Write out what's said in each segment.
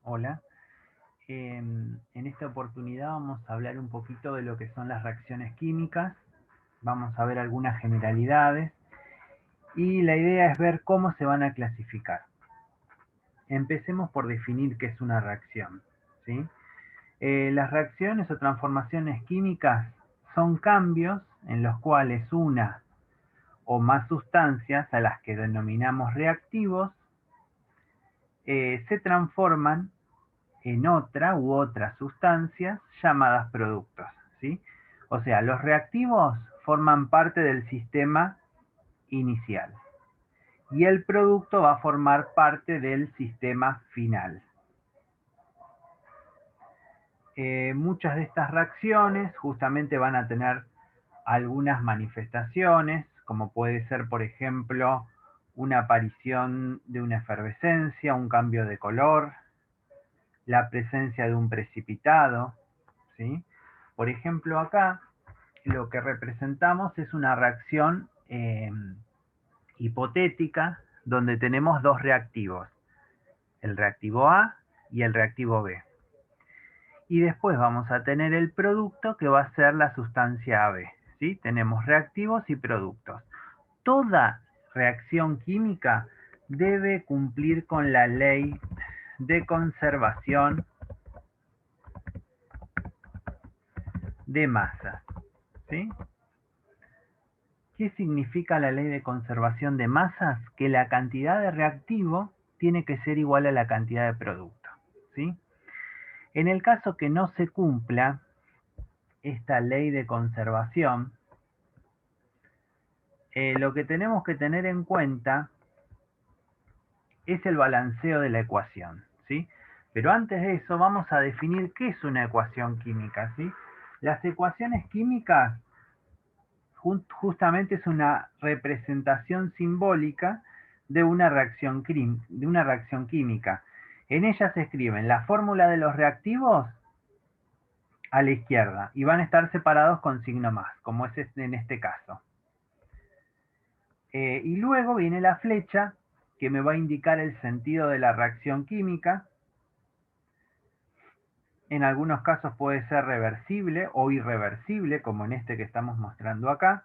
Hola. En esta oportunidad vamos a hablar un poquito de lo que son las reacciones químicas. Vamos a ver algunas generalidades y la idea es ver cómo se van a clasificar. Empecemos por definir qué es una reacción, ¿sí? Las reacciones o transformaciones químicas son cambios en los cuales una o más sustancias, a las que denominamos reactivos, se transforman en otra u otras sustancias llamadas productos, ¿sí? O sea, los reactivos forman parte del sistema inicial y el producto va a formar parte del sistema final. Muchas de estas reacciones justamente van a tener algunas manifestaciones, como puede ser, por ejemplo, una aparición de una efervescencia, un cambio de color, la presencia de un precipitado, ¿sí? Por ejemplo, acá lo que representamos es una reacción hipotética donde tenemos dos reactivos, el reactivo A y el reactivo B. Y después vamos a tener el producto que va a ser la sustancia AB, ¿sí? Tenemos reactivos y productos. Toda reacción química debe cumplir con la ley de conservación de masa, ¿sí? ¿Qué significa la ley de conservación de masas? Que la cantidad de reactivo tiene que ser igual a la cantidad de producto, ¿sí? En el caso que no se cumpla esta ley de conservación, lo que tenemos que tener en cuenta es el balanceo de la ecuación, ¿sí? Pero antes de eso vamos a definir qué es una ecuación química, ¿sí? Las ecuaciones químicas justamente es una representación simbólica de una reacción química. En ella se escriben la fórmula de los reactivos a la izquierda y van a estar separados con signo más, como es en este caso. Y luego viene la flecha que me va a indicar el sentido de la reacción química. En algunos casos puede ser reversible o irreversible, como en este que estamos mostrando acá.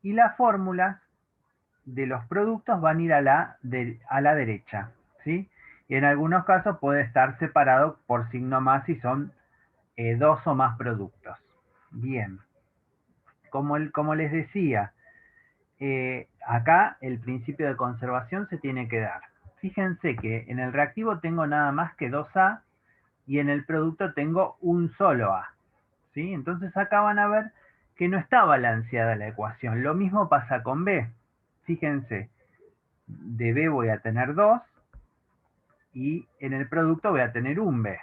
Y las fórmulas de los productos van a ir a la derecha, ¿sí? Y en algunos casos puede estar separado por signo más si son dos o más productos. Bien, como les decía, acá el principio de conservación se tiene que dar. Fíjense que en el reactivo tengo nada más que 2A y en el producto tengo un solo A, ¿sí? Entonces acá van a ver que no está balanceada la ecuación. Lo mismo pasa con B. Fíjense, de B voy a tener 2 y en el producto voy a tener un B.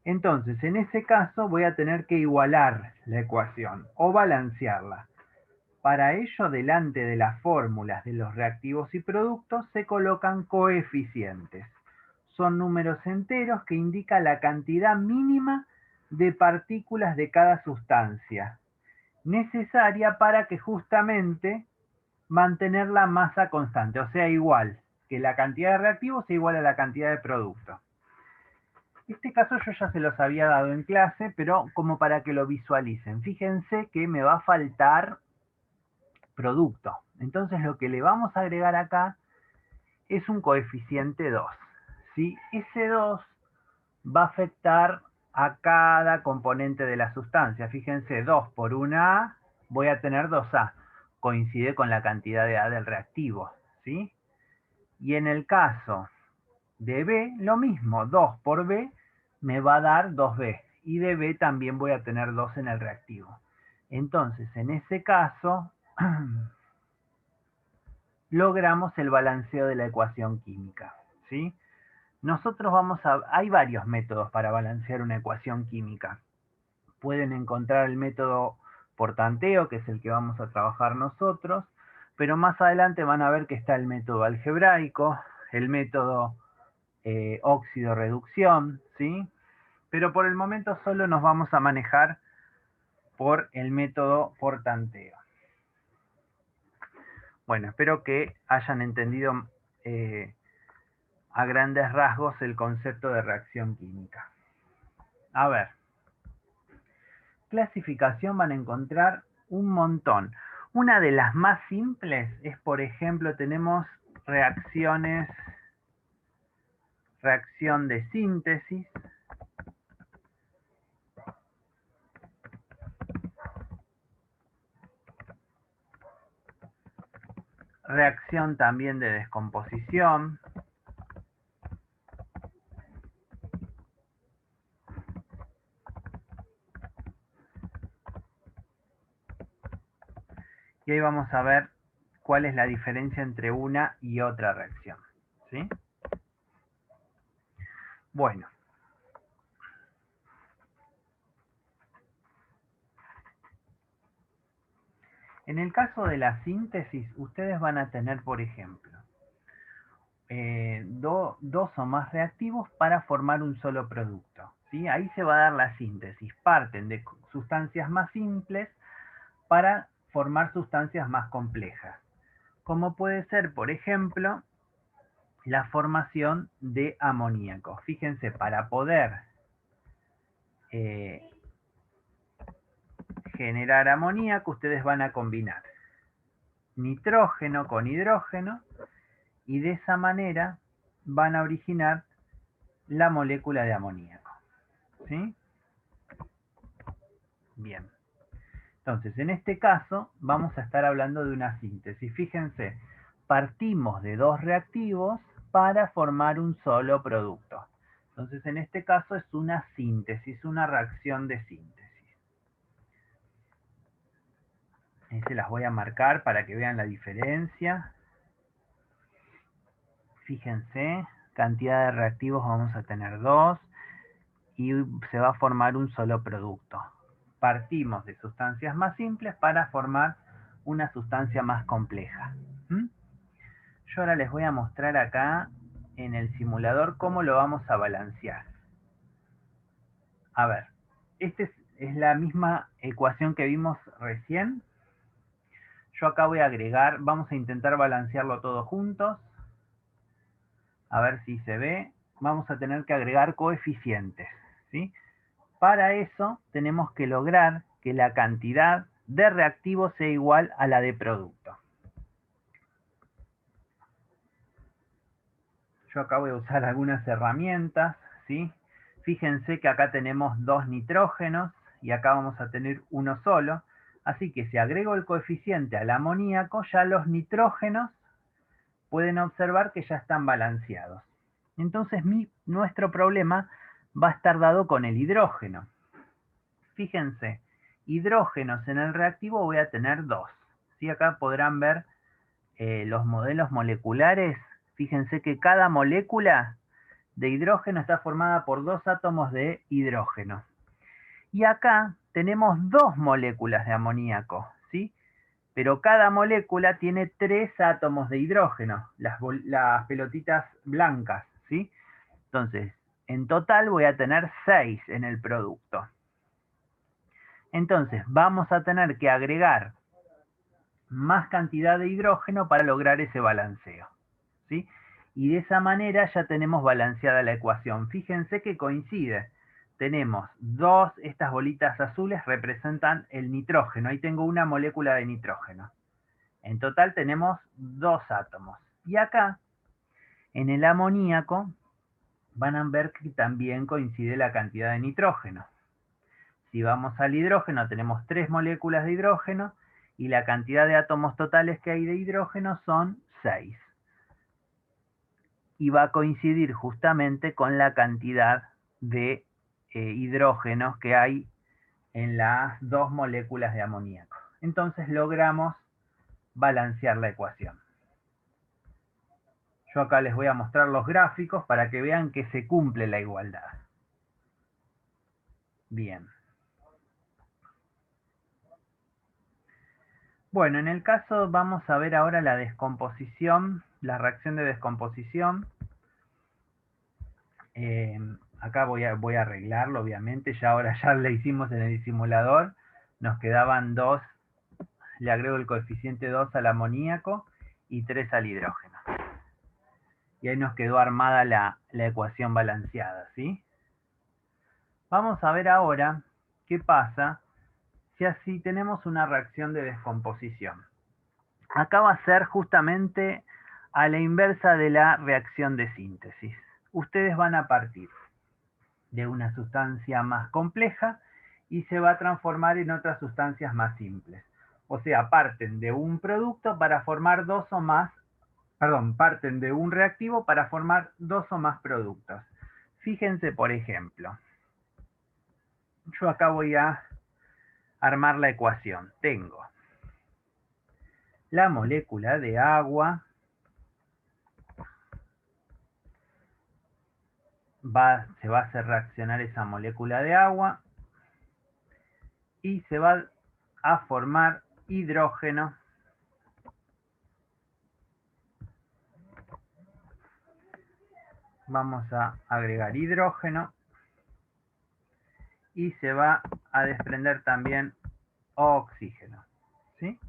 Entonces, en ese caso voy a tener que igualar la ecuación o balancearla. Para ello, delante de las fórmulas de los reactivos y productos se colocan coeficientes. Son números enteros que indican la cantidad mínima de partículas de cada sustancia, necesaria para que justamente mantener la masa constante, o sea, igual, que la cantidad de reactivos sea igual a la cantidad de producto. Este caso yo ya se los había dado en clase, pero como para que lo visualicen. Fíjense que me va a faltar producto. Entonces lo que le vamos a agregar acá es un coeficiente 2. ¿Sí? Ese 2 va a afectar a cada componente de la sustancia. Fíjense, 2 por una A, voy a tener 2A. Coincide con la cantidad de A del reactivo, ¿sí? Y en el caso de B, lo mismo, 2 por B me va a dar 2B. Y de B también voy a tener 2 en el reactivo. Entonces, en ese caso, logramos el balanceo de la ecuación química, ¿sí? Hay varios métodos para balancear una ecuación química. Pueden encontrar el método por tanteo, que es el que vamos a trabajar nosotros, pero más adelante van a ver que está el método algebraico, el método óxido-reducción, ¿sí? Pero por el momento solo nos vamos a manejar por el método por tanteo. Bueno, espero que hayan entendido a grandes rasgos el concepto de reacción química. A ver, clasificación van a encontrar un montón. Una de las más simples es, por ejemplo, tenemos reacción de síntesis, reacción también de descomposición, y ahí vamos a ver cuál es la diferencia entre una y otra reacción, ¿sí? Bueno. En el caso de la síntesis, ustedes van a tener, por ejemplo, dos o más reactivos para formar un solo producto, ¿sí? Ahí se va a dar la síntesis. Parten de sustancias más simples para formar sustancias más complejas, como puede ser, por ejemplo, la formación de amoníaco. Fíjense, para poder generar amoníaco, ustedes van a combinar nitrógeno con hidrógeno y de esa manera van a originar la molécula de amoníaco, ¿sí? Bien. Entonces, en este caso, vamos a estar hablando de una síntesis. Fíjense, partimos de dos reactivos para formar un solo producto. Entonces, en este caso es una síntesis, una reacción de síntesis. Ahí se las voy a marcar para que vean la diferencia. Fíjense, cantidad de reactivos vamos a tener 2 y se va a formar un solo producto. Partimos de sustancias más simples para formar una sustancia más compleja. Yo ahora les voy a mostrar acá en el simulador cómo lo vamos a balancear. A ver, esta es la misma ecuación que vimos recién. Yo acá voy a agregar, vamos a intentar balancearlo todo juntos. A ver si se ve. Vamos a tener que agregar coeficientes, ¿sí? Para eso tenemos que lograr que la cantidad de reactivo sea igual a la de producto. Yo acá voy a usar algunas herramientas, ¿sí? Fíjense que acá tenemos 2 nitrógenos y acá vamos a tener uno solo. Así que si agrego el coeficiente al amoníaco, ya los nitrógenos pueden observar que ya están balanceados. Entonces nuestro problema va a estar dado con el hidrógeno. Fíjense, hidrógenos en el reactivo voy a tener 2. ¿Sí? Acá podrán ver los modelos moleculares. Fíjense que cada molécula de hidrógeno está formada por 2 átomos de hidrógeno. Y acá tenemos 2 moléculas de amoníaco, ¿sí? Pero cada molécula tiene 3 átomos de hidrógeno, las pelotitas blancas, ¿sí? Entonces, en total voy a tener 6 en el producto. Entonces, vamos a tener que agregar más cantidad de hidrógeno para lograr ese balanceo, ¿sí? Y de esa manera ya tenemos balanceada la ecuación. Fíjense que coincide. Tenemos estas bolitas azules representan el nitrógeno. Ahí tengo una molécula de nitrógeno. En total tenemos 2 átomos. Y acá, en el amoníaco, van a ver que también coincide la cantidad de nitrógeno. Si vamos al hidrógeno, tenemos 3 moléculas de hidrógeno y la cantidad de átomos totales que hay de hidrógeno son 6. Y va a coincidir justamente con la cantidad de hidrógenos que hay en las 2 moléculas de amoníaco. Entonces logramos balancear la ecuación. Yo acá les voy a mostrar los gráficos para que vean que se cumple la igualdad. Bien. Bueno, en el caso vamos a ver ahora la descomposición, la reacción de descomposición. Acá voy a arreglarlo, obviamente, ahora ya lo hicimos en el simulador. Nos quedaban 2, le agrego el coeficiente 2 al amoníaco y 3 al hidrógeno. Y ahí nos quedó armada la ecuación balanceada, ¿sí? Vamos a ver ahora qué pasa si así tenemos una reacción de descomposición. Acá va a ser justamente a la inversa de la reacción de síntesis. Ustedes van a partir de una sustancia más compleja y se va a transformar en otras sustancias más simples. O sea, parten de un producto para formar dos o más, perdón, parten de un reactivo para formar dos o más productos. Fíjense, por ejemplo, yo acá voy a armar la ecuación. Tengo la molécula de agua, se va a hacer reaccionar esa molécula de agua y se va a formar hidrógeno. Vamos a agregar hidrógeno y se va a desprender también oxígeno, ¿sí?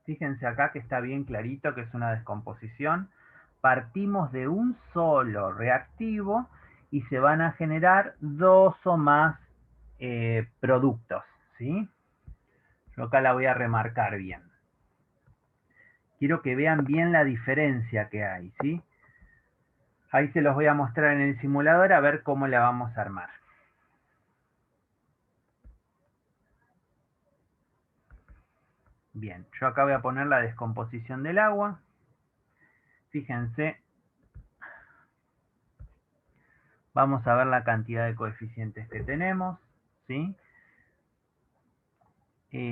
Fíjense acá que está bien clarito que es una descomposición. Partimos de un solo reactivo y se van a generar dos o más productos, ¿sí? Yo acá la voy a remarcar bien. Quiero que vean bien la diferencia que hay, ¿sí? Ahí se los voy a mostrar en el simulador a ver cómo la vamos a armar. Bien, yo acá voy a poner la descomposición del agua. Fíjense, vamos a ver la cantidad de coeficientes que tenemos, ¿sí?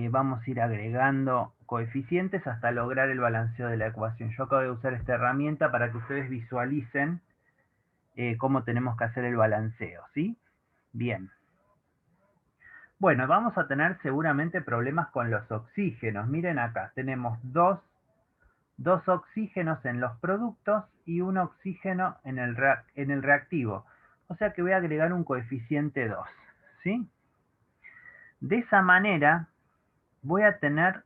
Vamos a ir agregando coeficientes hasta lograr el balanceo de la ecuación. Yo acabo de usar esta herramienta para que ustedes visualicen cómo tenemos que hacer el balanceo, ¿sí? Bien. Bueno, vamos a tener seguramente problemas con los oxígenos. Miren acá, tenemos dos oxígenos en los productos y un oxígeno en el reactivo. O sea que voy a agregar un coeficiente 2, ¿sí? De esa manera voy a tener,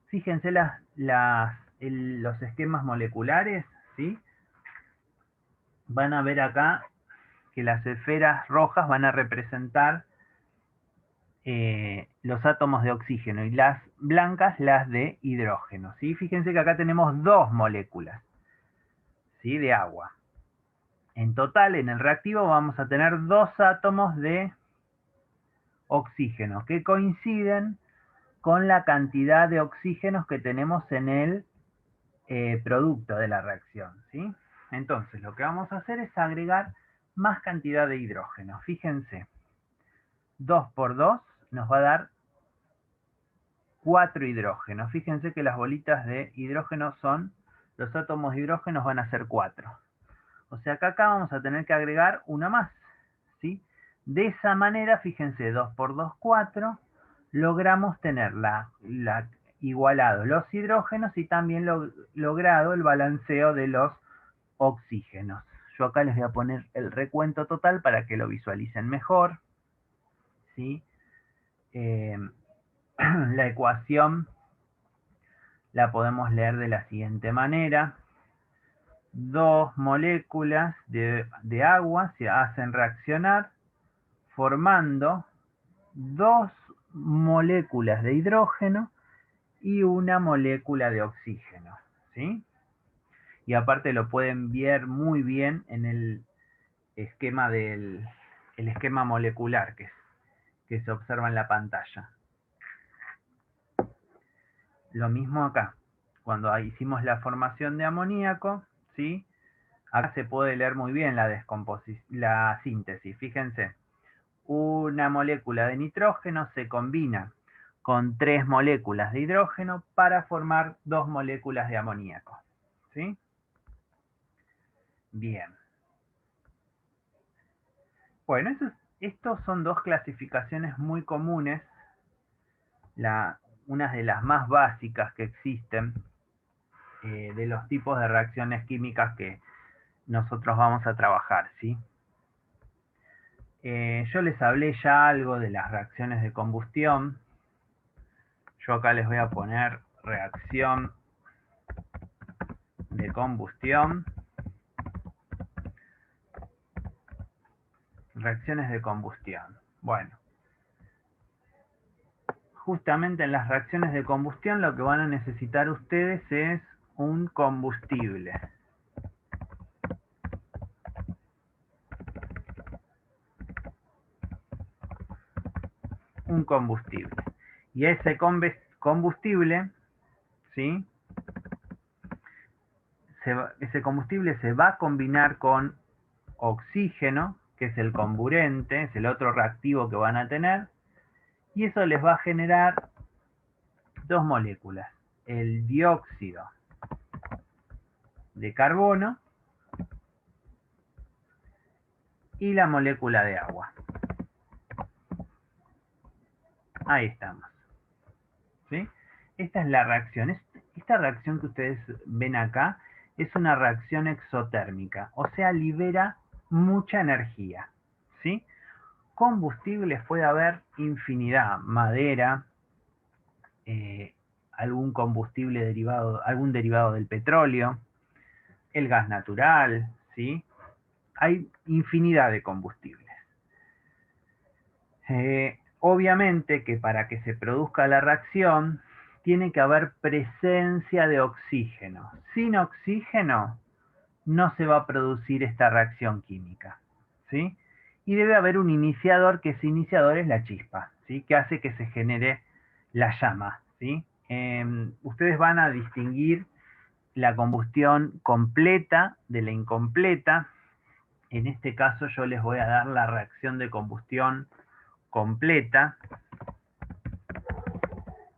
fíjense los esquemas moleculares, ¿sí? Van a ver acá que las esferas rojas van a representar los átomos de oxígeno y las blancas las de hidrógeno, ¿sí? Fíjense que acá tenemos dos moléculas, ¿sí? De agua. En total, en el reactivo vamos a tener dos átomos de oxígeno que coinciden con la cantidad de oxígenos que tenemos en el producto de la reacción, ¿sí? Entonces, lo que vamos a hacer es agregar más cantidad de hidrógeno. Fíjense, 2 por 2 nos va a dar 4 hidrógenos. Fíjense que las bolitas de hidrógeno son, los átomos de hidrógeno van a ser 4. O sea que acá vamos a tener que agregar una más, ¿sí? De esa manera, fíjense, 2 por 2, 4, logramos tener igualado los hidrógenos y también logrado el balanceo de los oxígenos. Yo acá les voy a poner el recuento total para que lo visualicen mejor, ¿sí? La ecuación la podemos leer de la siguiente manera. Dos moléculas de agua se hacen reaccionar formando dos moléculas de hidrógeno y una molécula de oxígeno, ¿sí? Y aparte lo pueden ver muy bien en el esquema el esquema molecular que se observa en la pantalla. Lo mismo acá, cuando hicimos la formación de amoníaco, ¿sí? Acá se puede leer muy bien la síntesis. Fíjense, una molécula de nitrógeno se combina con 3 moléculas de hidrógeno para formar 2 moléculas de amoníaco, ¿sí? Bien. Bueno, estos son dos clasificaciones muy comunes, una de las más básicas que existen, de los tipos de reacciones químicas que nosotros vamos a trabajar, ¿sí? Yo les hablé ya algo de las reacciones de combustión. Yo acá les voy a poner reacción de combustión. Reacciones de combustión. Bueno, justamente en las reacciones de combustión lo que van a necesitar ustedes es un combustible. Un combustible. Y ese combustible, ¿sí? Ese combustible se va a combinar con oxígeno, que es el comburente, es el otro reactivo que van a tener, y eso les va a generar dos moléculas, el dióxido de carbono y la molécula de agua. Ahí estamos. ¿Sí? Esta es la reacción. Esta reacción que ustedes ven acá es una reacción exotérmica, o sea, libera mucha energía. ¿Sí? Combustibles puede haber infinidad, madera, algún combustible derivado, algún derivado del petróleo, el gas natural, ¿sí? Hay infinidad de combustibles. Obviamente que para que se produzca la reacción tiene que haber presencia de oxígeno. Sin oxígeno no se va a producir esta reacción química, ¿sí? Y debe haber un iniciador, que ese iniciador es la chispa, ¿sí? Que hace que se genere la llama, ¿sí? Ustedes van a distinguir la combustión completa de la incompleta. En este caso yo les voy a dar la reacción de combustión completa,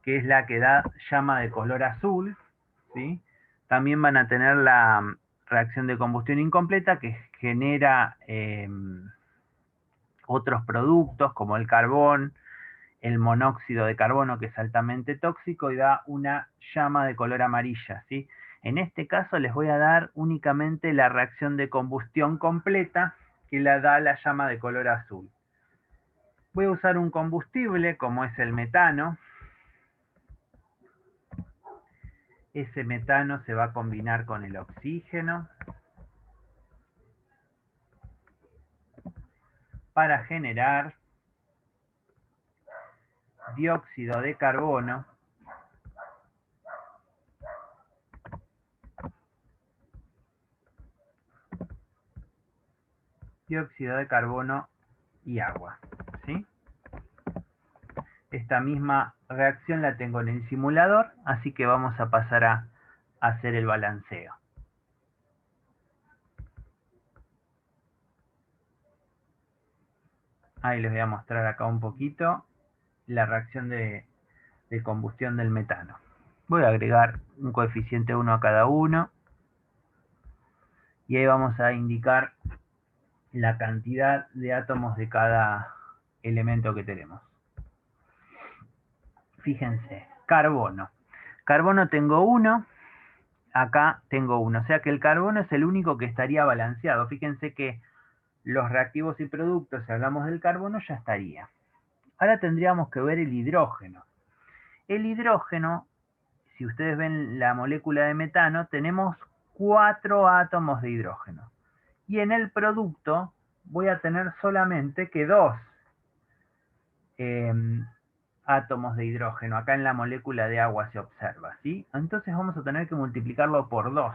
que es la que da llama de color azul, ¿sí? También van a tener la reacción de combustión incompleta, que genera otros productos como el carbón, el monóxido de carbono, que es altamente tóxico y da una llama de color amarilla, ¿sí? En este caso les voy a dar únicamente la reacción de combustión completa, que la da la llama de color azul. Voy a usar un combustible como es el metano. Ese metano se va a combinar con el oxígeno para generar dióxido de carbono y agua, ¿sí? Esta misma reacción la tengo en el simulador, así que vamos a pasar a hacer el balanceo. Ahí les voy a mostrar acá un poquito la reacción de combustión del metano. Voy a agregar un coeficiente 1 a cada uno y ahí vamos a indicar la cantidad de átomos de cada elemento que tenemos. Fíjense, carbono. Carbono tengo 1, acá tengo 1, o sea que el carbono es el único que estaría balanceado. Fíjense que los reactivos y productos, si hablamos del carbono, ya estaría. Ahora tendríamos que ver el hidrógeno. El hidrógeno, si ustedes ven la molécula de metano, tenemos 4 átomos de hidrógeno. Y en el producto voy a tener solamente que 2 átomos de hidrógeno. Acá en la molécula de agua se observa, ¿sí? Entonces vamos a tener que multiplicarlo por 2.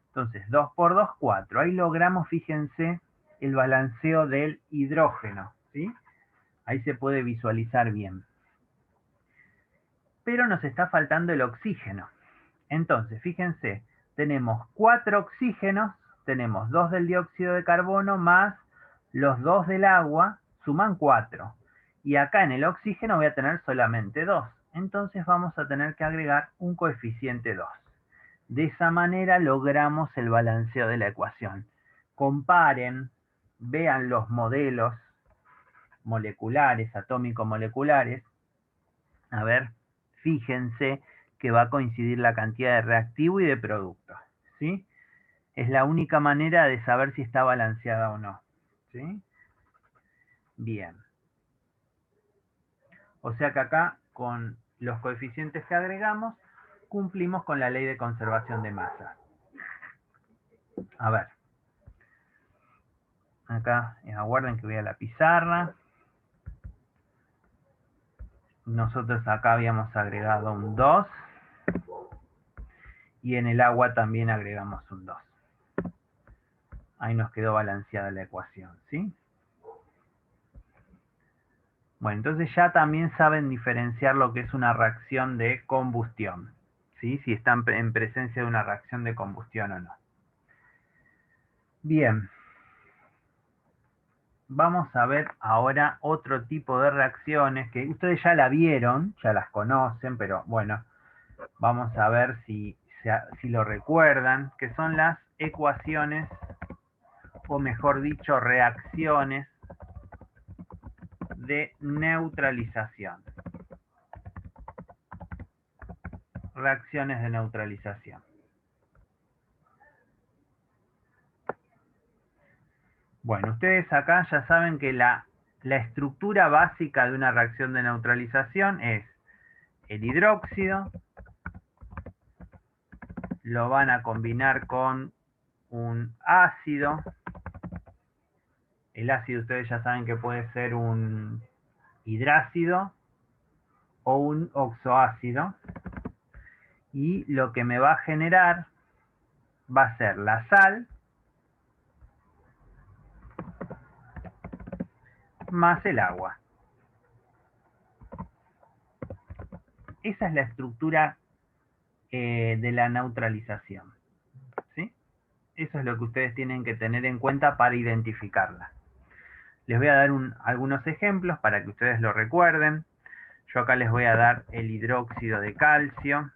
Entonces 2 por 2, 4. Ahí logramos, fíjense, el balanceo del hidrógeno, ¿sí? Ahí se puede visualizar bien. Pero nos está faltando el oxígeno. Entonces, fíjense, tenemos 4 oxígenos, tenemos 2 del dióxido de carbono más los 2 del agua, suman 4. Y acá en el oxígeno voy a tener solamente 2. Entonces vamos a tener que agregar un coeficiente 2. De esa manera logramos el balanceo de la ecuación. Comparen, vean los modelos moleculares, atómico-moleculares. A ver, fíjense que va a coincidir la cantidad de reactivo y de producto, ¿sí? Es la única manera de saber si está balanceada o no, ¿sí? Bien. O sea que acá, con los coeficientes que agregamos, cumplimos con la ley de conservación de masa. A ver. Acá, aguarden que voy a la pizarra. Nosotros acá habíamos agregado un 2. Y en el agua también agregamos un 2. Ahí nos quedó balanceada la ecuación, ¿sí? Bueno, entonces ya también saben diferenciar lo que es una reacción de combustión, ¿sí? Si están en presencia de una reacción de combustión o no. Bien. Vamos a ver ahora otro tipo de reacciones que ustedes ya la vieron, ya las conocen, pero bueno, vamos a ver si lo recuerdan, que son las ecuaciones, o mejor dicho, reacciones de neutralización. Reacciones de neutralización. Bueno, ustedes acá ya saben que la estructura básica de una reacción de neutralización es el hidróxido, lo van a combinar con un ácido. El ácido ustedes ya saben que puede ser un hidrácido o un oxoácido. Y lo que me va a generar va a ser la sal más el agua. Esa es la estructura de la neutralización, ¿sí? Eso es lo que ustedes tienen que tener en cuenta para identificarla. Les voy a dar algunos ejemplos para que ustedes lo recuerden. Yo acá les voy a dar el hidróxido de calcio.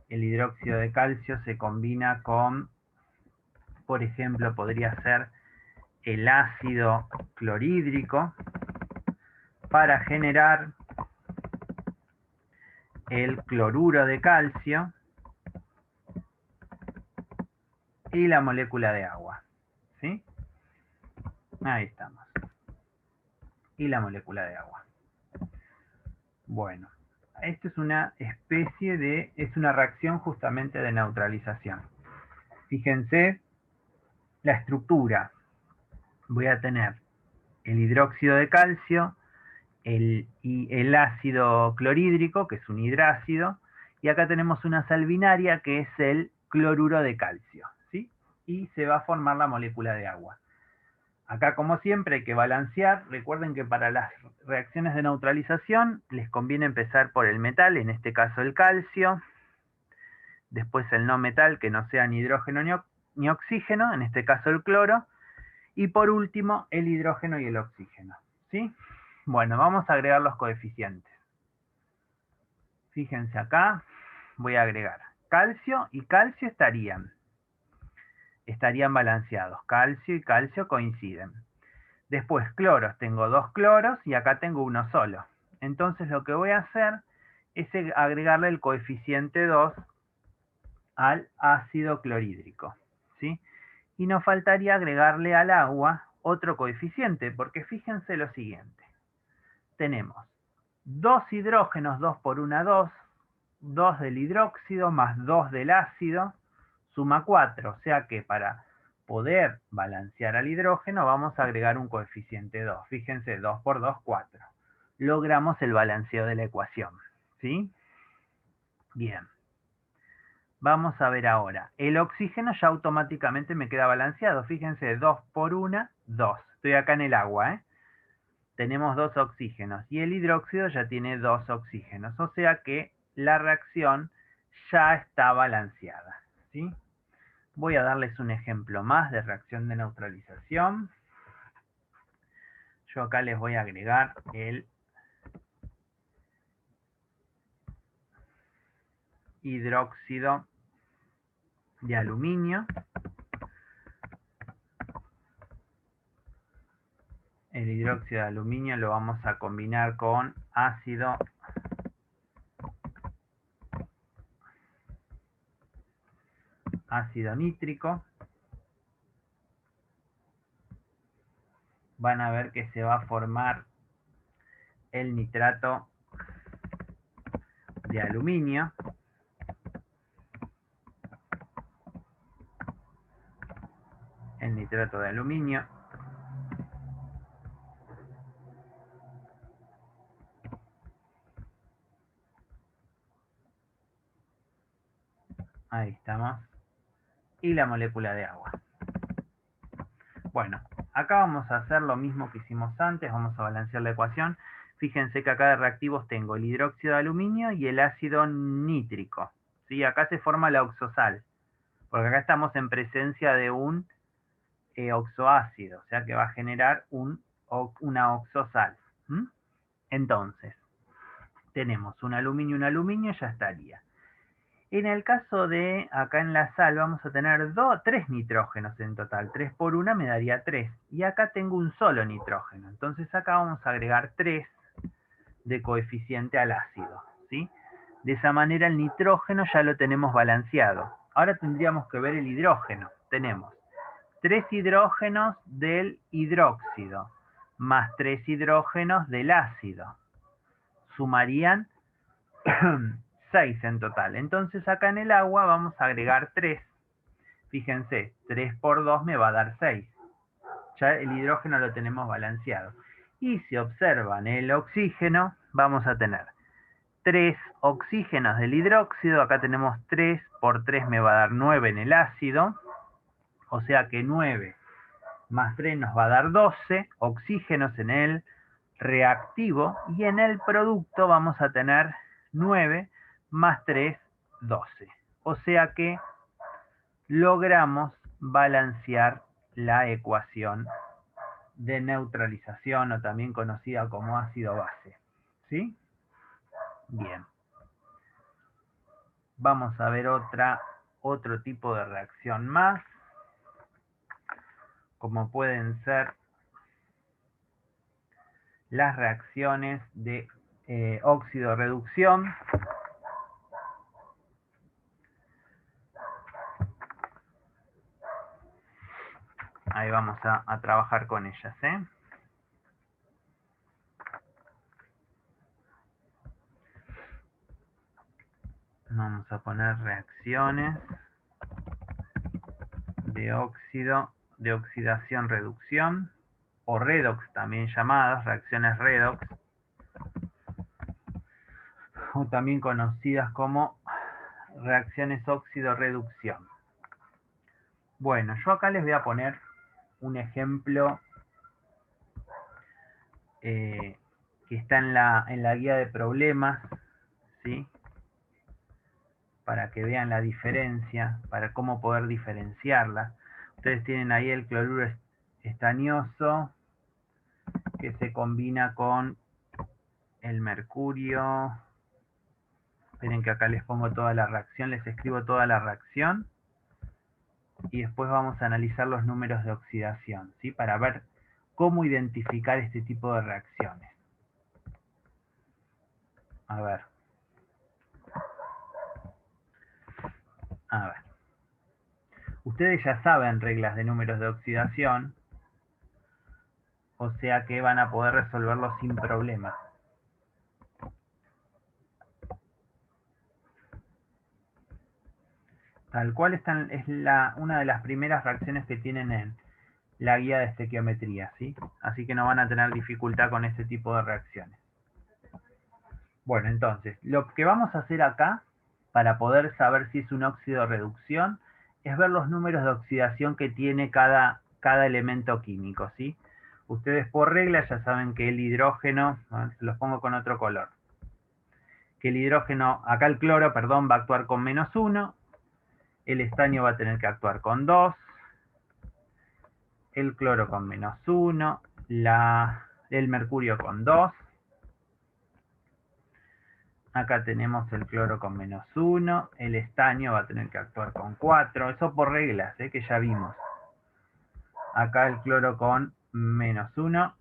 El hidróxido de calcio se combina con, por ejemplo, podría ser el ácido clorhídrico para generar el cloruro de calcio y la molécula de agua, ¿sí? Ahí estamos. Y la molécula de agua. Bueno, esto es una especie de, es una reacción justamente de neutralización. Fíjense la estructura. Voy a tener el hidróxido de calcio, el ácido clorhídrico, que es un hidrácido, y acá tenemos una sal binaria que es el cloruro de calcio, ¿sí? Y se va a formar la molécula de agua. Acá, como siempre, hay que balancear. Recuerden que para las reacciones de neutralización les conviene empezar por el metal, en este caso el calcio, después el no metal, que no sea ni hidrógeno ni oxígeno, en este caso el cloro, y por último el hidrógeno y el oxígeno, ¿sí? Bueno, vamos a agregar los coeficientes. Fíjense acá, voy a agregar calcio y calcio estarían balanceados. Calcio y calcio coinciden. Después cloros, tengo 2 cloros y acá tengo uno solo. Entonces lo que voy a hacer es agregarle el coeficiente 2 al ácido clorhídrico, ¿sí? Y nos faltaría agregarle al agua otro coeficiente, porque fíjense lo siguiente. Tenemos 2 hidrógenos, 2 por 1, 2, 2 del hidróxido más 2 del ácido, suma 4, o sea que para poder balancear al hidrógeno vamos a agregar un coeficiente 2. Fíjense, 2 por 2, 4. Logramos el balanceo de la ecuación, ¿sí? Bien. Vamos a ver ahora. El oxígeno ya automáticamente me queda balanceado. Fíjense, 2 por 1, 2. Estoy acá en el agua, ¿eh? Tenemos 2 oxígenos y el hidróxido ya tiene 2 oxígenos, o sea que la reacción ya está balanceada, ¿sí? Voy a darles un ejemplo más de reacción de neutralización. Yo acá les voy a agregar el hidróxido de aluminio. El hidróxido de aluminio lo vamos a combinar con ácido nítrico. Van a ver que se va a formar el nitrato de aluminio. El nitrato de aluminio. Ahí estamos. Y la molécula de agua. Bueno, acá vamos a hacer lo mismo que hicimos antes, vamos a balancear la ecuación. Fíjense que acá de reactivos tengo el hidróxido de aluminio y el ácido nítrico. ¿Sí? Acá se forma la oxosal, porque acá estamos en presencia de un oxoácido, o sea que va a generar una oxosal. Entonces, tenemos un aluminio, ya estaría. En el caso de, acá en la sal, vamos a tener 3 nitrógenos en total. 3 por 1 me daría 3. Y acá tengo un solo nitrógeno. Entonces acá vamos a agregar 3 de coeficiente al ácido, ¿sí? De esa manera el nitrógeno ya lo tenemos balanceado. Ahora tendríamos que ver el hidrógeno. Tenemos 3 hidrógenos del hidróxido más 3 hidrógenos del ácido. Sumarían 6 en total. Entonces acá en el agua vamos a agregar 3. Fíjense, 3 por 2 me va a dar 6. Ya el hidrógeno lo tenemos balanceado. Y si observan el oxígeno, vamos a tener 3 oxígenos del hidróxido. Acá tenemos 3 por 3 me va a dar 9 en el ácido. O sea que 9 más 3 nos va a dar 12 oxígenos en el reactivo. Y en el producto vamos a tener 9 más 3, 12. O sea que logramos balancear la ecuación de neutralización, o también conocida como ácido-base. ¿Sí? Bien. Vamos a ver otro tipo de reacción más, como pueden ser las reacciones de óxido-reducción. Ahí vamos a trabajar con ellas, ¿eh? Vamos a poner reacciones de oxidación-reducción, o redox también llamadas, reacciones redox, o también conocidas como reacciones óxido-reducción. Bueno, yo acá les voy a poner un ejemplo que está en la guía de problemas, ¿sí? Para que vean la diferencia, para cómo poder diferenciarla. Ustedes tienen ahí el cloruro estañoso que se combina con el mercurio. Esperen que acá les pongo toda la reacción, les escribo toda la reacción y después vamos a analizar los números de oxidación, ¿sí? Para ver cómo identificar este tipo de reacciones. A ver. Ustedes ya saben reglas de números de oxidación, o sea que van a poder resolverlo sin problema. Tal cual es una de las primeras reacciones que tienen en la guía de estequiometría, ¿sí? Así que no van a tener dificultad con este tipo de reacciones. Bueno, entonces, lo que vamos a hacer acá, para poder saber si es un óxido de reducción, es ver los números de oxidación que tiene cada elemento químico, ¿sí? Ustedes por regla ya saben que el hidrógeno, los pongo con otro color, que el hidrógeno, acá el cloro, perdón, va a actuar con -1, el estaño va a tener que actuar con 2, el cloro con -1, el mercurio con 2, acá tenemos el cloro con -1, el estaño va a tener que actuar con 4, eso por reglas, que ya vimos. Acá el cloro con -1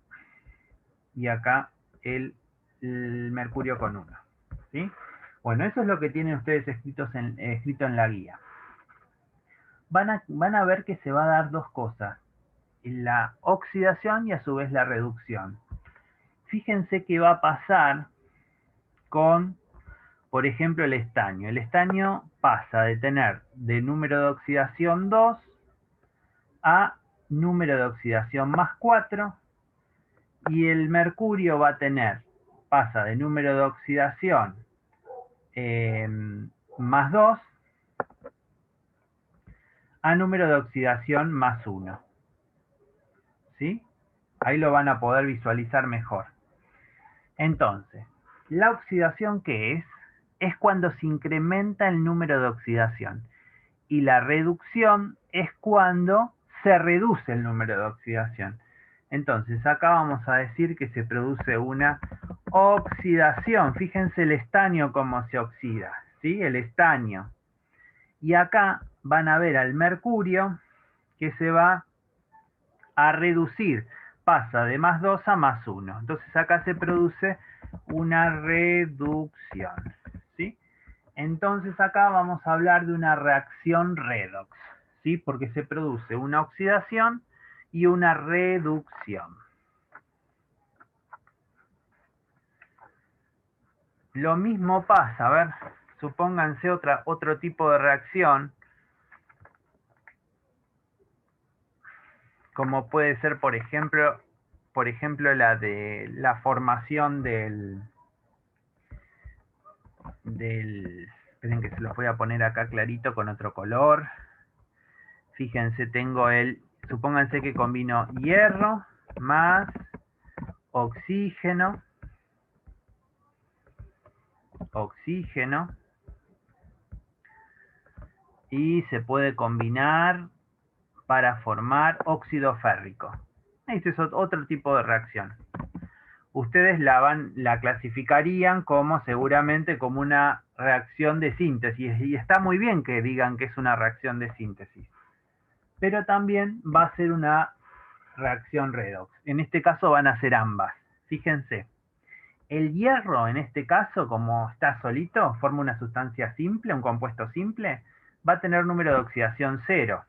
y acá el mercurio con 1. ¿Sí? Bueno, eso es lo que tienen ustedes escrito en la guía. Van a ver que se va a dar dos cosas, la oxidación y a su vez la reducción. Fíjense qué va a pasar con, por ejemplo, el estaño. El estaño pasa de tener de número de oxidación 2 a número de oxidación más 4, y el mercurio va a tener, pasa de número de oxidación más 2 a número de oxidación más 1. ¿Sí? Ahí lo van a poder visualizar mejor. Entonces, ¿la oxidación qué es? Es cuando se incrementa el número de oxidación. Y la reducción es cuando se reduce el número de oxidación. Entonces, acá vamos a decir que se produce una oxidación. Fíjense el estaño cómo se oxida, ¿sí? El estaño. Y acá van a ver al mercurio que se va a reducir. Pasa de más 2 a más 1. Entonces acá se produce una reducción, ¿sí? Entonces acá vamos a hablar de una reacción redox, ¿sí? Porque se produce una oxidación y una reducción. Lo mismo pasa, a ver, supónganse otro tipo de reacción, como puede ser, por ejemplo, la de la formación esperen que se los voy a poner acá clarito con otro color. Fíjense, supónganse que combino hierro más oxígeno, y se puede combinar para formar óxido férrico. Este es otro tipo de reacción. Ustedes la clasificarían como seguramente como una reacción de síntesis, y está muy bien que digan que es una reacción de síntesis, pero también va a ser una reacción redox. En este caso van a ser ambas. Fíjense, el hierro en este caso, como está solito, forma una sustancia simple, un compuesto simple, va a tener número de oxidación 0.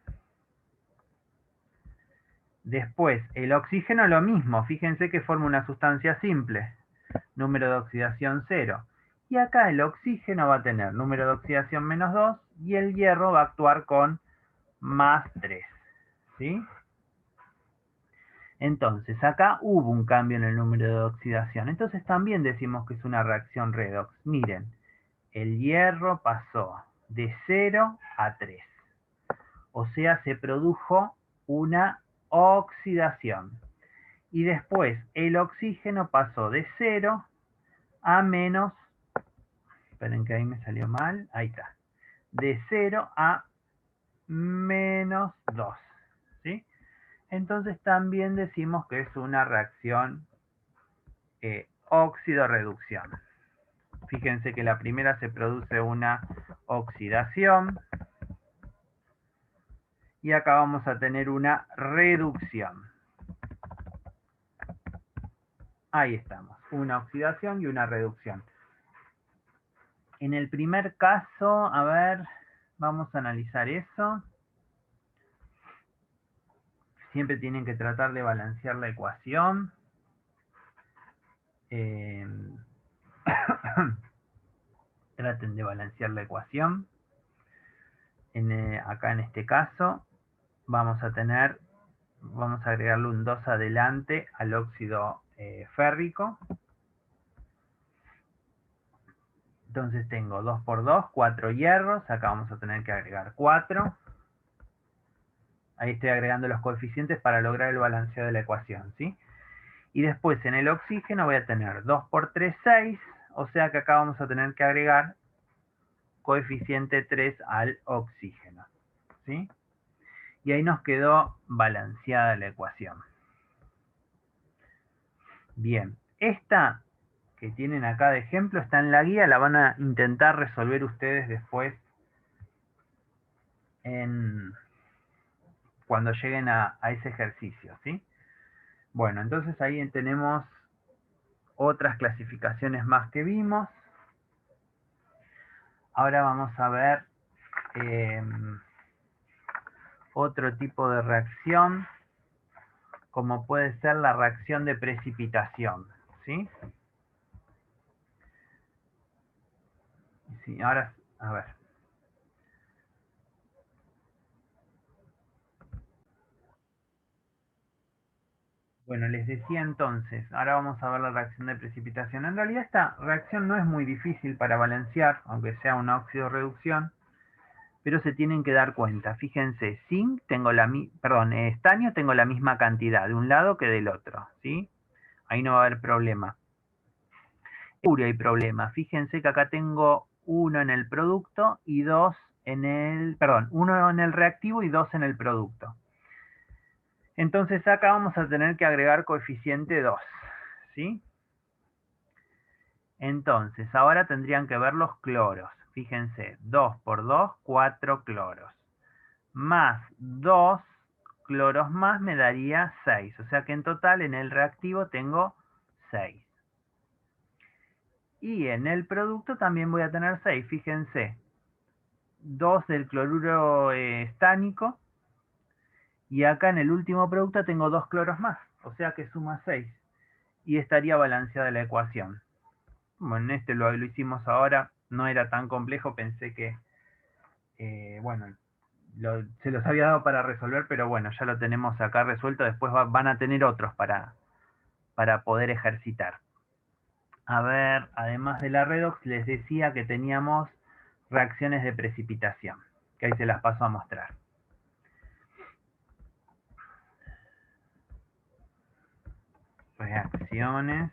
Después, el oxígeno lo mismo, fíjense que forma una sustancia simple, número de oxidación 0. Y acá el oxígeno va a tener número de oxidación menos 2 y el hierro va a actuar con más 3. ¿Sí? Entonces, acá hubo un cambio en el número de oxidación. Entonces también decimos que es una reacción redox. Miren, el hierro pasó de 0 a 3. O sea, se produjo una oxidación. Y después el oxígeno pasó de 0 a menos, esperen que ahí me salió mal, ahí está, de 0 a menos 2, ¿sí? Entonces también decimos que es una reacción óxido-reducción. Fíjense que la primera se produce una oxidación y acá vamos a tener una reducción. Ahí estamos, una oxidación y una reducción. En el primer caso, a ver, vamos a analizar eso. Siempre tienen que tratar de balancear la ecuación. Traten de balancear la ecuación. Acá en este caso vamos a agregarle un 2 adelante al óxido férrico. Entonces tengo 2 por 2, 4 hierros. Acá vamos a tener que agregar 4. Ahí estoy agregando los coeficientes para lograr el balanceo de la ecuación, ¿sí? Y después en el oxígeno voy a tener 2 por 3, 6. O sea que acá vamos a tener que agregar coeficiente 3 al oxígeno, ¿sí? Y ahí nos quedó balanceada la ecuación. Bien, esta que tienen acá de ejemplo está en la guía, la van a intentar resolver ustedes después cuando lleguen a ese ejercicio, ¿sí? Bueno, entonces ahí tenemos otras clasificaciones más que vimos. Ahora vamos a ver otro tipo de reacción, como puede ser la reacción de precipitación, ¿sí? Sí, ahora, a ver. Bueno, les decía entonces, ahora vamos a ver la reacción de precipitación. En realidad esta reacción no es muy difícil para balancear, aunque sea una óxido-reducción, pero se tienen que dar cuenta. Fíjense, zinc tengo estaño tengo la misma cantidad de un lado que del otro, ¿sí? Ahí no va a haber problema. Mercurio hay problema. Fíjense que acá tengo uno en el producto y dos en el, perdón, uno en el reactivo y dos en el producto. Entonces acá vamos a tener que agregar coeficiente 2, ¿sí? Entonces, ahora tendrían que ver los cloros. Fíjense, 2 por 2, 4 cloros. Más 2 cloros más me daría 6. O sea que en total en el reactivo tengo 6. Y en el producto también voy a tener 6. Fíjense, 2 del cloruro estánico. Y acá en el último producto tengo 2 cloros más. O sea que suma 6. Y estaría balanceada la ecuación. Bueno, en este lo hicimos ahora. No era tan complejo. Pensé que, bueno, se los había dado para resolver, pero bueno, ya lo tenemos acá resuelto. Después van a tener otros para poder ejercitar. A ver, además de la redox, les decía que teníamos reacciones de precipitación, que ahí se las paso a mostrar. Reacciones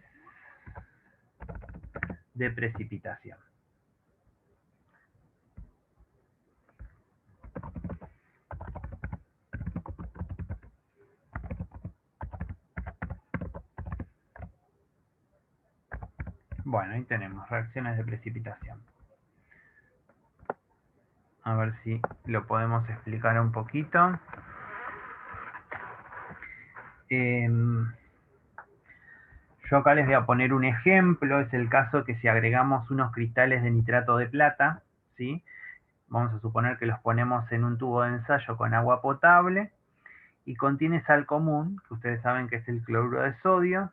de precipitación. Bueno, ahí tenemos reacciones de precipitación. A ver si lo podemos explicar un poquito. Yo acá les voy a poner un ejemplo. Es el caso que si agregamos unos cristales de nitrato de plata, ¿sí? Vamos a suponer que los ponemos en un tubo de ensayo con agua potable y contiene sal común, que ustedes saben que es el cloruro de sodio.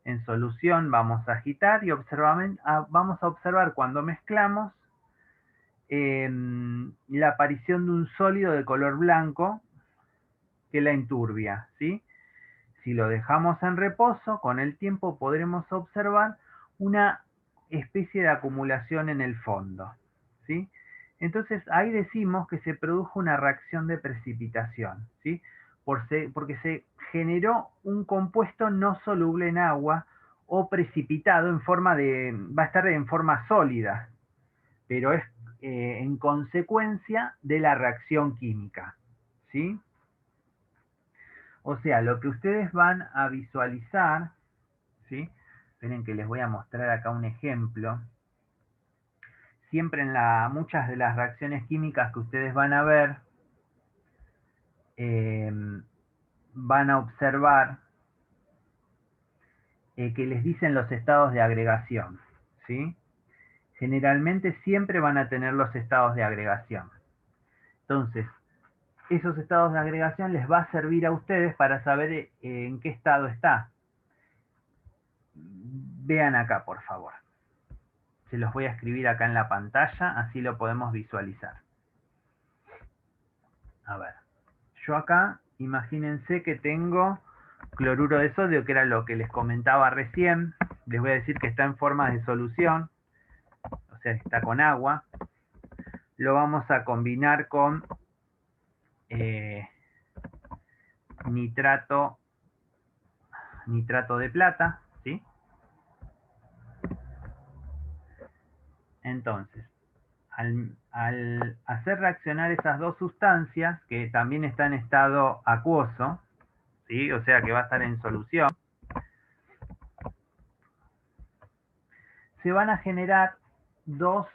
En solución vamos a agitar y vamos a observar cuando mezclamos la aparición de un sólido de color blanco que la enturbia, ¿sí? Si lo dejamos en reposo, con el tiempo podremos observar una especie de acumulación en el fondo, ¿sí? Entonces ahí decimos que se produjo una reacción de precipitación, ¿sí? Porque se generó un compuesto no soluble en agua o precipitado va a estar en forma sólida, pero es en consecuencia de la reacción química, ¿sí? O sea, lo que ustedes van a visualizar, ¿sí? Esperen que les voy a mostrar acá un ejemplo. Siempre en muchas de las reacciones químicas que ustedes van a ver, van a observar que les dicen los estados de agregación, ¿sí? Generalmente siempre van a tener los estados de agregación. Entonces, esos estados de agregación les va a servir a ustedes para saber en qué estado está. Vean acá, por favor. Se los voy a escribir acá en la pantalla, así lo podemos visualizar. A ver, yo acá, imagínense que tengo cloruro de sodio, que era lo que les comentaba recién. Les voy a decir que está en forma de solución, o sea, está con agua. Lo vamos a combinar con nitrato de plata, ¿sí? Entonces, al hacer reaccionar esas dos sustancias, que también está en estado acuoso, ¿sí? O sea que va a estar en solución, se van a generar dos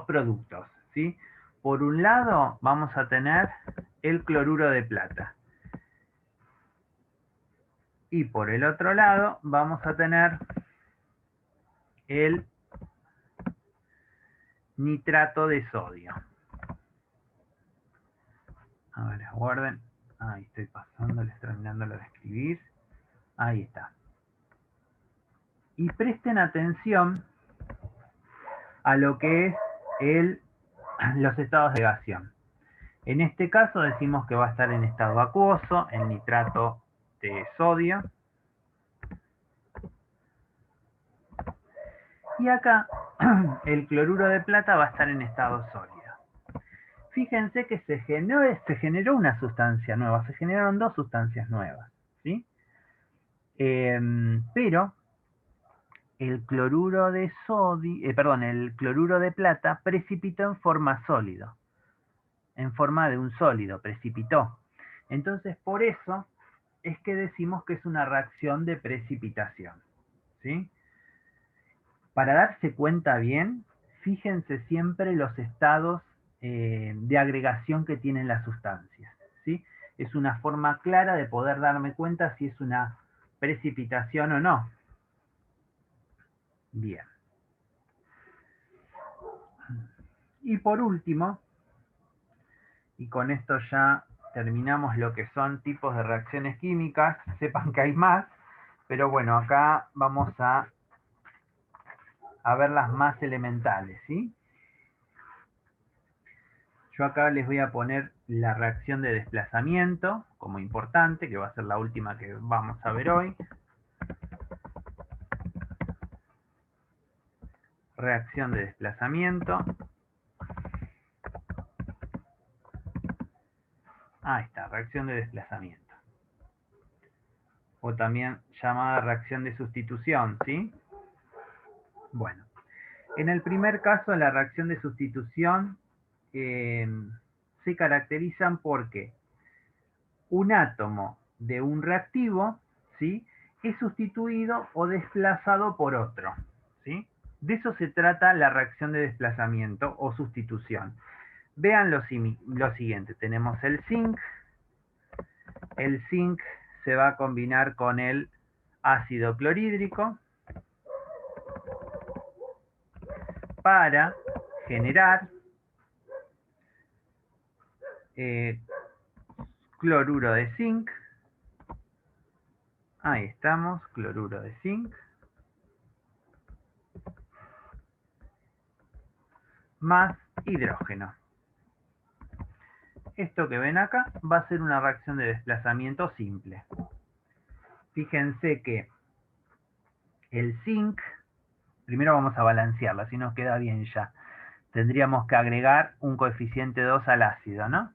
productos, ¿sí? Por un lado vamos a tener el cloruro de plata. Y por el otro lado vamos a tener el nitrato de sodio. A ver, aguarden. Ahí estoy pasándoles, terminándolo de escribir. Ahí está. Y presten atención a lo que es los estados de agregación. En este caso decimos que va a estar en estado acuoso, el nitrato de sodio. Y acá el cloruro de plata va a estar en estado sólido. Fíjense que se generó una sustancia nueva, se generaron dos sustancias nuevas, ¿sí? Pero el cloruro de sodio, el cloruro de plata precipitó en forma sólido, en forma de un sólido, precipitó. Entonces, por eso es que decimos que es una reacción de precipitación, ¿sí? Para darse cuenta bien, fíjense siempre los estados de agregación que tienen las sustancias, ¿sí? Es una forma clara de poder darme cuenta si es una precipitación o no. Bien. Y por último, y con esto ya terminamos lo que son tipos de reacciones químicas, sepan que hay más, pero bueno, acá vamos a ver las más elementales, ¿sí? Yo acá les voy a poner la reacción de desplazamiento como importante, que va a ser la última que vamos a ver hoy. Reacción de desplazamiento. Ahí está, reacción de desplazamiento. O también llamada reacción de sustitución, ¿sí? Bueno, en el primer caso, la reacción de sustitución se caracterizan porque un átomo de un reactivo, ¿sí?, es sustituido o desplazado por otro, ¿sí? De eso se trata la reacción de desplazamiento o sustitución. Vean lo siguiente, tenemos el zinc se va a combinar con el ácido clorhídrico para generar cloruro de zinc. Ahí estamos, cloruro de zinc. Más hidrógeno. Esto que ven acá va a ser una reacción de desplazamiento simple. Fíjense que el zinc, primero vamos a balancearlo, así nos queda bien ya. Tendríamos que agregar un coeficiente 2 al ácido, ¿no?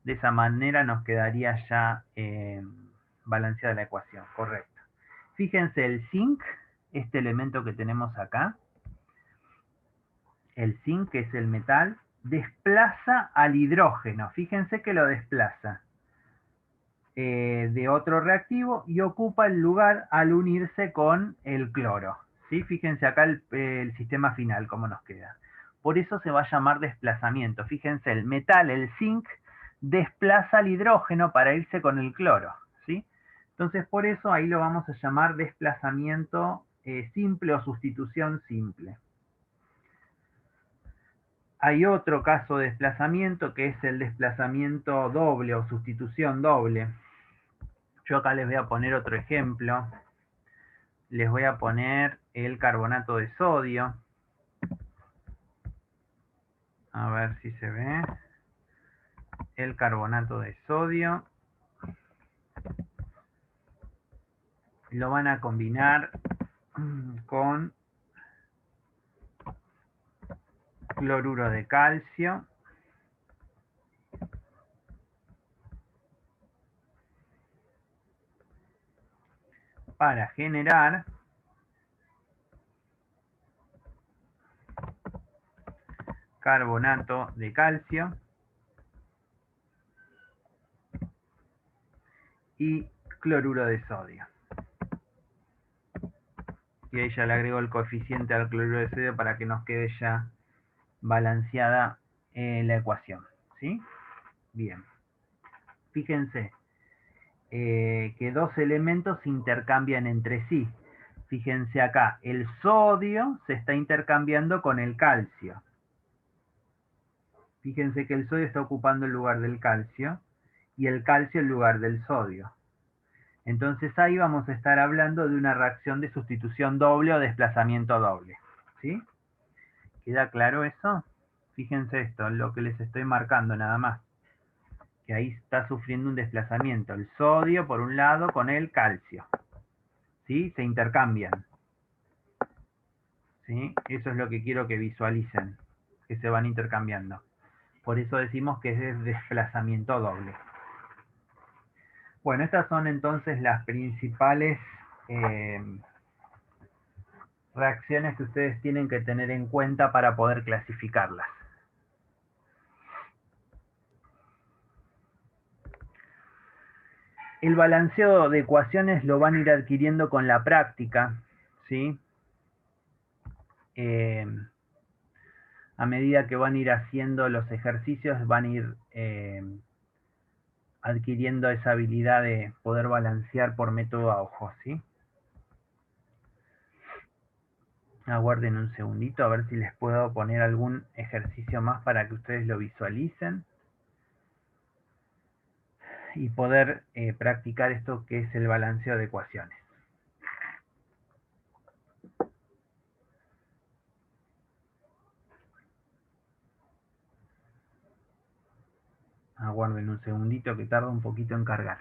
De esa manera nos quedaría ya balanceada la ecuación, correcto. Fíjense, el zinc, este elemento que tenemos acá, el zinc, que es el metal, desplaza al hidrógeno. Fíjense que lo desplaza de otro reactivo y ocupa el lugar al unirse con el cloro, ¿sí? Fíjense acá el sistema final, cómo nos queda. Por eso se va a llamar desplazamiento. Fíjense, el metal, el zinc, desplaza al hidrógeno para irse con el cloro, ¿sí? Entonces, por eso ahí lo vamos a llamar desplazamiento simple o sustitución simple. Hay otro caso de desplazamiento que es el desplazamiento doble o sustitución doble. Yo acá les voy a poner otro ejemplo. Les voy a poner el carbonato de sodio. A ver si se ve. El carbonato de sodio. Lo van a combinar con cloruro de calcio. Para generar carbonato de calcio y cloruro de sodio. Y ahí ya le agrego el coeficiente al cloruro de sodio para que nos quede ya balanceada la ecuación, ¿sí? Bien. Fíjense que dos elementos se intercambian entre sí. Fíjense acá, el sodio se está intercambiando con el calcio. Fíjense que el sodio está ocupando el lugar del calcio y el calcio el lugar del sodio. Entonces ahí vamos a estar hablando de una reacción de sustitución doble o desplazamiento doble, ¿sí? ¿Queda claro eso? Fíjense esto, lo que les estoy marcando nada más. que ahí está sufriendo un desplazamiento. El sodio por un lado con el calcio. ¿Sí? Se intercambian. ¿Sí? Eso es lo que quiero que visualicen, que se van intercambiando. Por eso decimos que es de desplazamiento doble. Bueno, estas son entonces las principales reacciones que ustedes tienen que tener en cuenta para poder clasificarlas. El balanceo de ecuaciones lo van a ir adquiriendo con la práctica, ¿sí? A medida que van a ir haciendo los ejercicios, van a ir adquiriendo esa habilidad de poder balancear por método a ojo, ¿sí? Aguarden un segundito a ver si les puedo poner algún ejercicio más para que ustedes lo visualicen y poder practicar esto que es el balanceo de ecuaciones. Aguarden un segundito que tarda un poquito en cargar.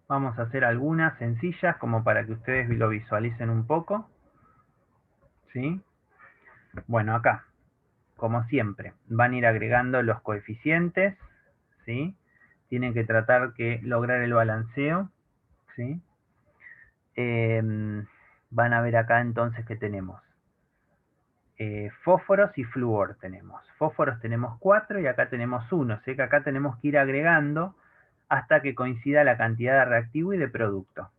Vamos a hacer algunas sencillas como para que ustedes lo visualicen un poco. ¿Sí? Bueno, acá, como siempre, van a ir agregando los coeficientes. ¿Sí? Tienen que tratar que lograr el balanceo. ¿Sí? Van a ver acá entonces que tenemos fósforos y flúor tenemos. Fósforos tenemos 4 y acá tenemos 1. O sea que acá tenemos que ir agregando hasta que coincida la cantidad de reactivo y de producto.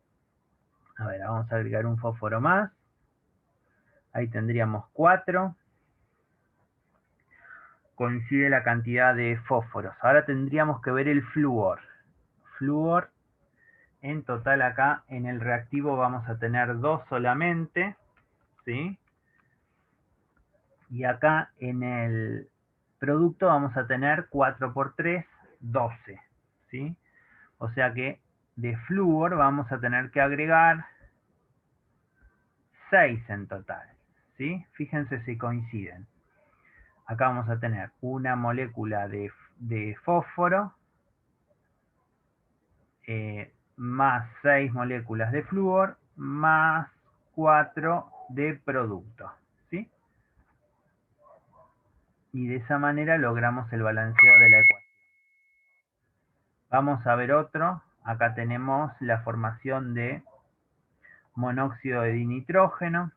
A ver, vamos a agregar un fósforo más. Ahí tendríamos 4. Coincide la cantidad de fósforos. Ahora tendríamos que ver el flúor. Flúor, en total acá en el reactivo vamos a tener 2 solamente. ¿Sí? Y acá en el producto vamos a tener 4 por 3, 12. ¿Sí? O sea que de flúor vamos a tener que agregar 6 en total. ¿Sí? Fíjense si coinciden. Acá vamos a tener una molécula de fósforo más 6 moléculas de flúor más 4 de producto. ¿Sí? Y de esa manera logramos el balanceo de la ecuación. Vamos a ver otro. Acá tenemos la formación de monóxido de dinitrógeno.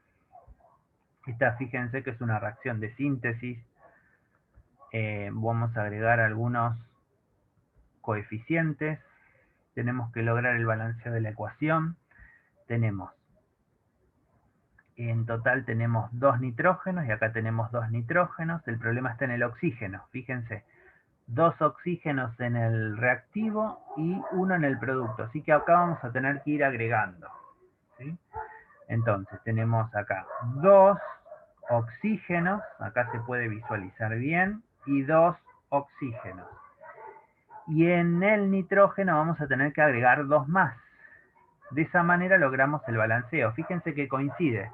Esta, fíjense que es una reacción de síntesis. Vamos a agregar algunos coeficientes. Tenemos que lograr el balanceo de la ecuación. En total tenemos 2 nitrógenos y acá tenemos 2 nitrógenos. El problema está en el oxígeno. Fíjense, 2 oxígenos en el reactivo y 1 en el producto. Así que acá vamos a tener que ir agregando. ¿Sí? Entonces tenemos acá 2 oxígenos, acá se puede visualizar bien, y 2 oxígenos. Y en el nitrógeno vamos a tener que agregar 2 más. De esa manera logramos el balanceo. Fíjense que coincide.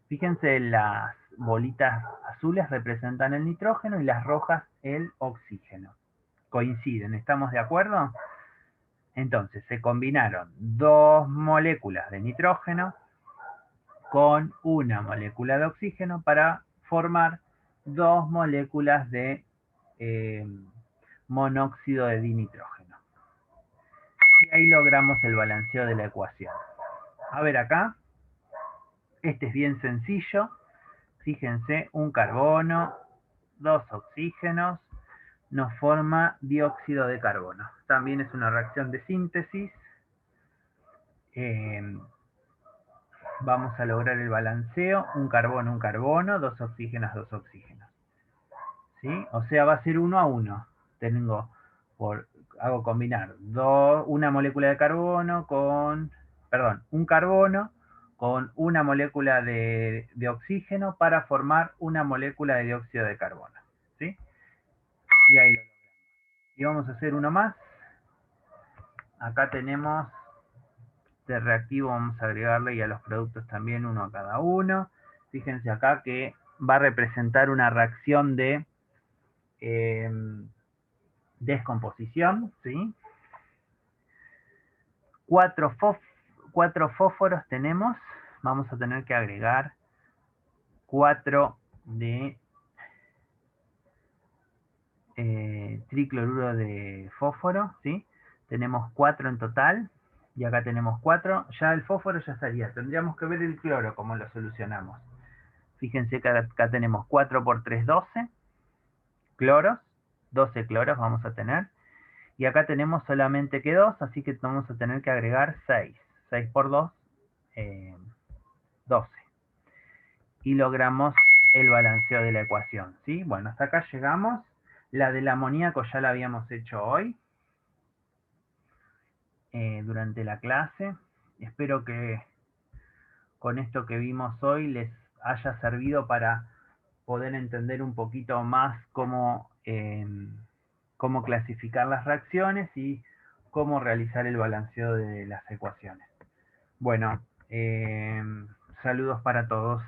Fíjense, las bolitas azules representan el nitrógeno y las rojas el oxígeno. Coinciden, ¿estamos de acuerdo? Entonces se combinaron 2 moléculas de nitrógeno con una molécula de oxígeno para formar 2 moléculas de monóxido de dinitrógeno. Y ahí logramos el balanceo de la ecuación. A ver acá, este es bien sencillo. Fíjense, un carbono, 2 oxígenos, nos forma dióxido de carbono. También es una reacción de síntesis. Vamos a lograr el balanceo, un carbono, 2 oxígenos, 2 oxígenos. ¿Sí? O sea, va a ser 1 a 1. Hago combinar una molécula de carbono con, un carbono con una molécula de oxígeno para formar una molécula de dióxido de carbono. ¿Sí? Y ahí lo logramos. Y vamos a hacer uno más. Acá tenemos este reactivo vamos a agregarle y a los productos también uno a cada uno. Fíjense acá que va a representar una reacción de descomposición, ¿sí? 4 fósforos tenemos, vamos a tener que agregar 4 de tricloruro de fósforo, ¿sí? Tenemos 4 en total, y acá tenemos 4, ya el fósforo ya estaría, tendríamos que ver el cloro, cómo lo solucionamos. Fíjense que acá tenemos 4 por 3, 12 cloros, 12 cloros vamos a tener, y acá tenemos solamente que 2, así que vamos a tener que agregar 6, 6 por 2, 12. Y logramos el balanceo de la ecuación, ¿sí? Bueno, hasta acá llegamos. La del amoníaco ya la habíamos hecho hoy, durante la clase. Espero que con esto que vimos hoy les haya servido para poder entender un poquito más cómo clasificar las reacciones y cómo realizar el balanceo de las ecuaciones. Bueno, saludos para todos.